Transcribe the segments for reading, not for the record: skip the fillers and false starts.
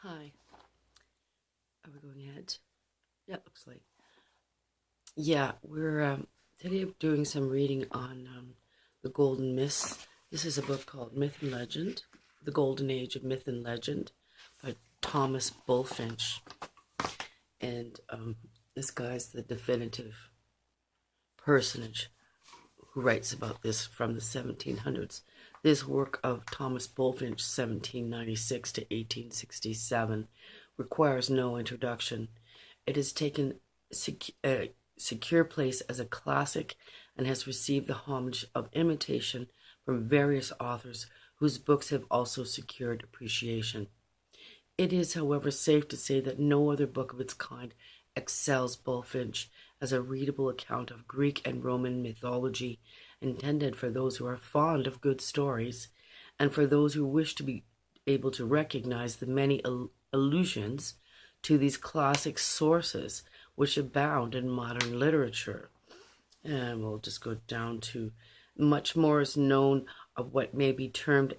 Hi. Are we going ahead? Yeah, it looks like. Yeah, we're today doing some reading on the Golden Myths. This is a book called Myth and Legend, The Golden Age of Myth and Legend by Thomas Bulfinch. And this guy's the definitive personage who writes about this from the 1700s. This work of Thomas Bulfinch, 1796 to 1867, requires no introduction. It has taken secure place as a classic and has received the homage of imitation from various authors whose books have also secured appreciation. It is, however, safe to say that no other book of its kind excels Bulfinch as a readable account of Greek and Roman mythology, intended for those who are fond of good stories and for those who wish to be able to recognize the many allusions to these classic sources which abound in modern literature. And we'll just go down to much more is known of what may be termed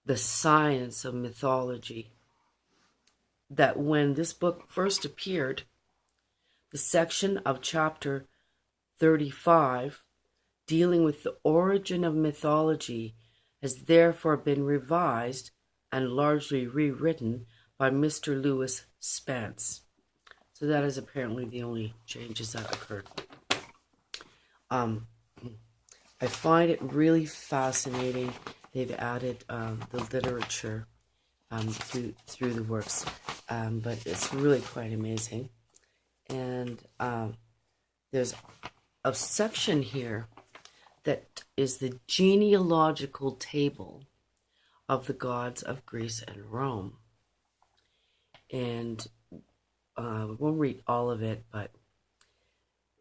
the science of mythology. That when this book first appeared, the section of chapter 35 dealing with the origin of mythology has therefore been revised and largely rewritten by Mr. Lewis Spence. So that is apparently the only changes that occurred. I find it really fascinating. They've added the literature through the works, but it's really quite amazing. And there's a section here that is the genealogical table of the gods of Greece and Rome. And we won't read all of it, but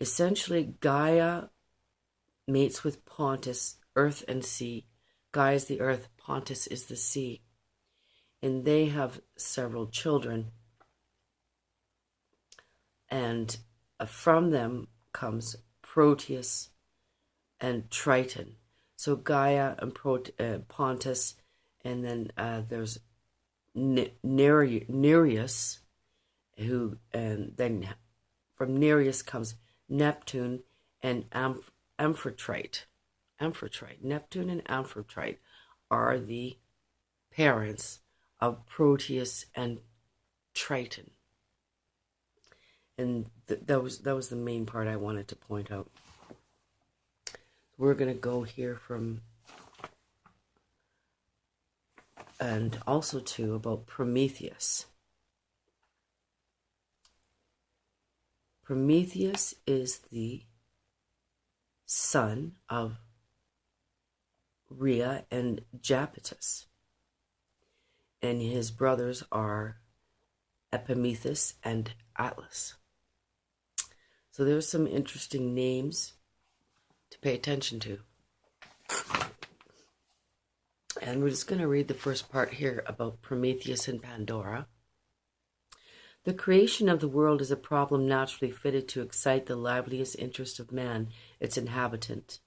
essentially Gaia mates with Pontus, earth and sea. Gaia is the earth, Pontus is the sea. And they have several children. And from them comes Proteus and Triton. So Gaia and Pontus, and then there's Nereus, and then from Nereus comes Neptune and Amphitrite. Neptune and Amphitrite are the parents of Proteus and Triton. And that was the main part I wanted to point out. We're going to go here from, and also too about Prometheus. Prometheus is the son of Rhea and Japetus, and his brothers are Epimetheus and Atlas. So there's some interesting names to pay attention to. And we're just going to read the first part here about Prometheus and Pandora. The creation of the world is a problem naturally fitted to excite the liveliest interest of man, its inhabitant.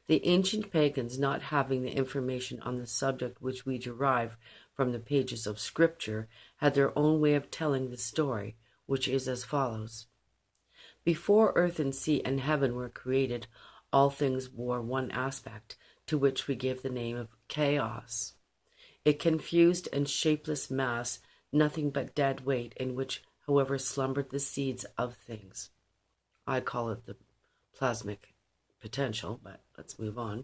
The ancient pagans, not having the information on the subject which we derive from the pages of Scripture, had their own way of telling the story, which is as follows. Before earth and sea and heaven were created, all things wore one aspect, to which we give the name of chaos. A confused and shapeless mass, nothing but dead weight, in which, however, slumbered the seeds of things. I call it the plasmic potential, but let's move on.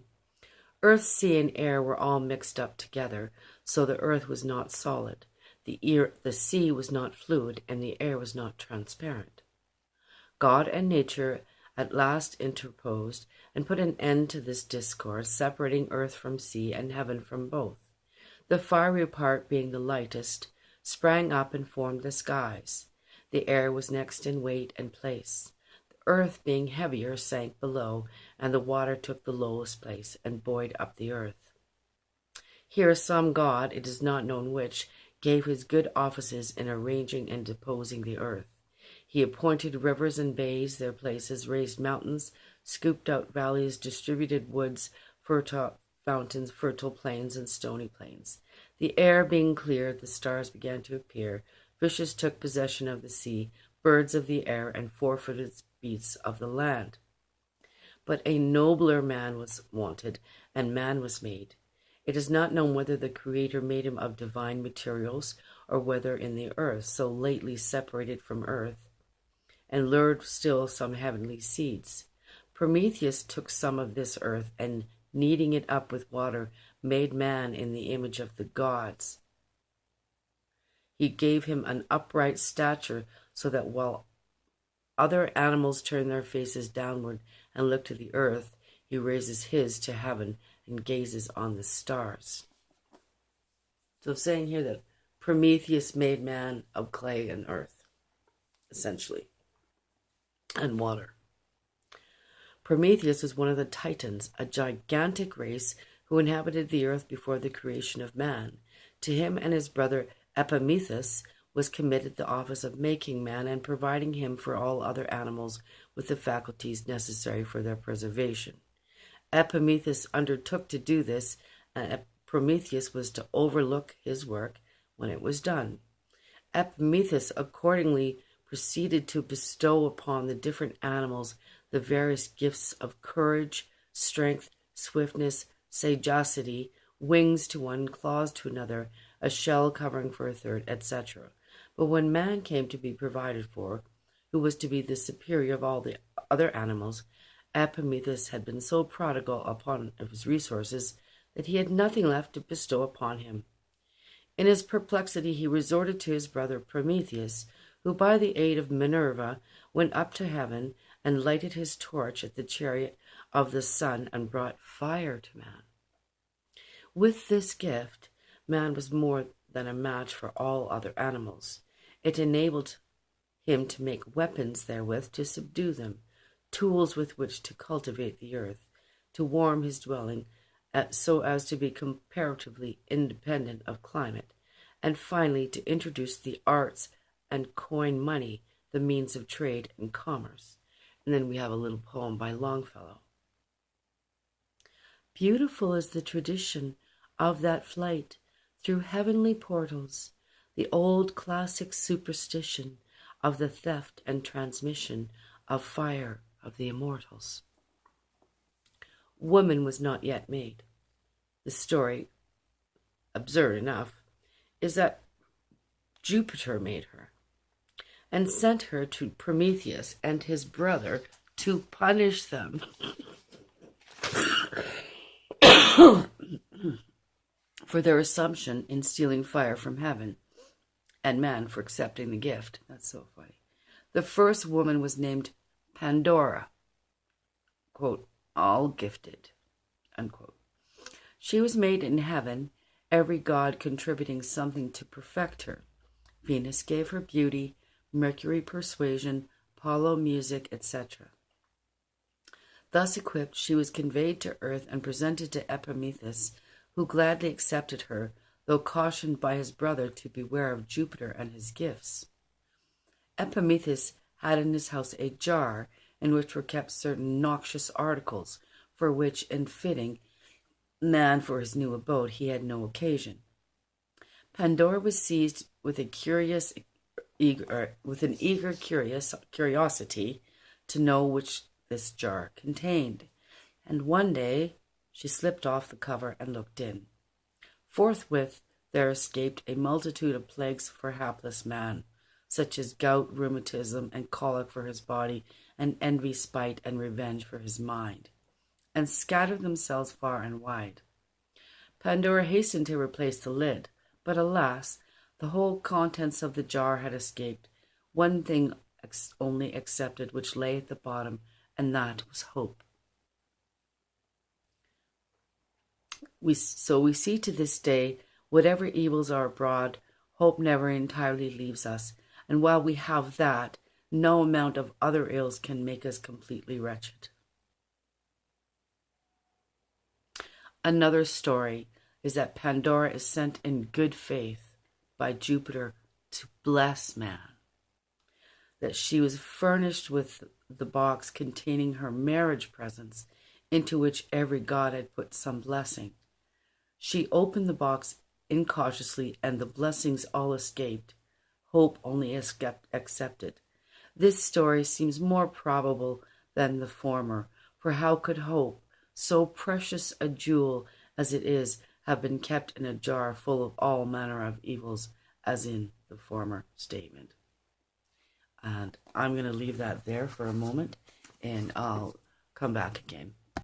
Earth, sea, and air were all mixed up together, so the earth was not solid, the sea was not fluid, and the air was not transparent. God and nature at last interposed and put an end to this discord, separating earth from sea and heaven from both. The fiery part, being the lightest, sprang up and formed the skies. The air was next in weight and place. The earth, being heavier, sank below, and the water took the lowest place and buoyed up the earth. Here some god, it is not known which, gave his good offices in arranging and disposing the earth. He appointed rivers and bays their places, raised mountains, scooped out valleys, distributed woods, fertile fountains, fertile plains, and stony plains. The air being clear, the stars began to appear. Fishes took possession of the sea, birds of the air, and four-footed beasts of the land. But a nobler man was wanted, and man was made. It is not known whether the Creator made him of divine materials, or whether in the earth, so lately separated from earth, and lured still some heavenly seeds. Prometheus took some of this earth, and kneading it up with water, made man in the image of the gods. He gave him an upright stature, so that while other animals turn their faces downward and look to the earth, he raises his to heaven and gazes on the stars. So saying here that Prometheus made man of clay and earth, essentially, and water. Prometheus was one of the Titans, a gigantic race who inhabited the earth before the creation of man. To him and his brother Epimetheus was committed the office of making man and providing him for all other animals with the faculties necessary for their preservation. Epimetheus undertook to do this, and Prometheus was to overlook his work when it was done. Epimetheus accordingly proceeded to bestow upon the different animals the various gifts of courage, strength, swiftness, sagacity, wings to one, claws to another, a shell covering for a third, etc. But when man came to be provided for, who was to be the superior of all the other animals, Epimetheus had been so prodigal upon his resources that he had nothing left to bestow upon him. In his perplexity he resorted to his brother Prometheus, who by the aid of Minerva went up to heaven and lighted his torch at the chariot of the sun and brought fire to man. With this gift, man was more than a match for all other animals. It enabled him to make weapons therewith to subdue them, tools with which to cultivate the earth, to warm his dwelling so as to be comparatively independent of climate, and finally to introduce the arts and coin money, the means of trade and commerce. And then we have a little poem by Longfellow. Beautiful is the tradition of that flight through heavenly portals, the old classic superstition of the theft and transmission of fire of the immortals. Woman was not yet made. The story, absurd enough, is that Jupiter made her and sent her to Prometheus and his brother to punish them for their assumption in stealing fire from heaven, and man for accepting the gift. That's so funny. The first woman was named Pandora, quote, all gifted, unquote. She was made in heaven, every god contributing something to perfect her. Venus gave her beauty, Mercury persuasion, Apollo music, etc. Thus equipped, she was conveyed to earth and presented to Epimetheus, who gladly accepted her, though cautioned by his brother to beware of Jupiter and his gifts. Epimetheus had in his house a jar in which were kept certain noxious articles, for which, in fitting man for his new abode, he had no occasion. Pandora was seized with an eager curiosity to know which this jar contained, and one day she slipped off the cover and looked in. Forthwith there escaped a multitude of plagues for hapless man, such as gout, rheumatism, and colic for his body, and envy, spite, and revenge for his mind, and scattered themselves far and wide. Pandora hastened to replace the lid, but alas, the whole contents of the jar had escaped, one thing only excepted, which lay at the bottom, and that was hope. We see to this day, whatever evils are abroad, hope never entirely leaves us, and while we have that, no amount of other ills can make us completely wretched. Another story is that Pandora is sent in good faith by Jupiter to bless man, that she was furnished with the box containing her marriage presents, into which every god had put some blessing. She opened the box incautiously, and the blessings all escaped, hope only accepted. This story seems more probable than the former, for how could hope, so precious a jewel as it is, have been kept in a jar full of all manner of evils, as in the former statement? And I'm going to leave that there for a moment, and I'll come back again.